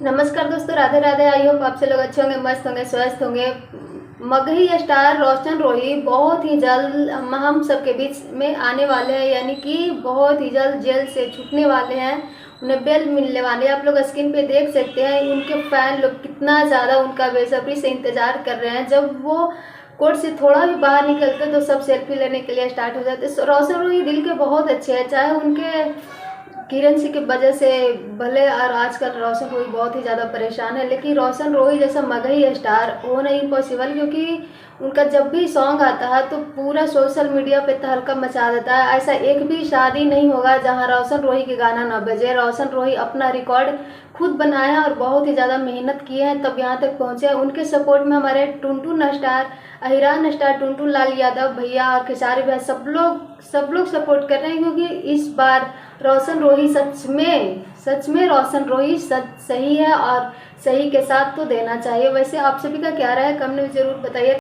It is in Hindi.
नमस्कार दोस्तों, राधे राधे। आई होप आप सब लोग अच्छे होंगे, मस्त होंगे, स्वस्थ होंगे। मगही स्टार रोशन रोही बहुत ही जल्द हम सबके बीच में आने वाले हैं, यानी कि बहुत ही जल्द जेल से छूटने वाले हैं। उन्हें बेल मिलने वाली है। आप लोग स्क्रीन पे देख सकते हैं उनके फैन लोग कितना ज़्यादा उनका बेसब्री से इंतज़ार कर रहे हैं। जब वो कोर्ट से थोड़ा भी बाहर निकलते तो सब सेल्फी लेने के लिए स्टार्ट हो जाते। रोशन रोही दिल के बहुत अच्छे हैं, चाहे उनके किरण सिंह की वजह से भले। और आजकल रोशन रोही बहुत ही ज़्यादा परेशान है, लेकिन रोशन रोही जैसा मगही स्टार होना इम्पॉसिबल, क्योंकि उनका जब भी सॉन्ग आता है तो पूरा सोशल मीडिया पे तहलका मचा देता है। ऐसा एक भी शादी नहीं होगा जहां रोशन रोही के गाना ना बजे। रोशन रोही अपना रिकॉर्ड खुद बनाए हैं और बहुत ही ज़्यादा मेहनत किए हैं तब यहाँ तक पहुँचे हैं। उनके सपोर्ट में हमारे टुनटुन स्टार, अहिरान स्टार, टुनटुन लाल यादव भैया और खेसारी भैया सब लोग सपोर्ट कर रहे हैं, क्योंकि इस बार रोशन रोही सच में रोशन रोही सही है और सही के साथ तो देना चाहिए। वैसे आप सभी का क्या राय है, कमेंट में जरूर बताइए।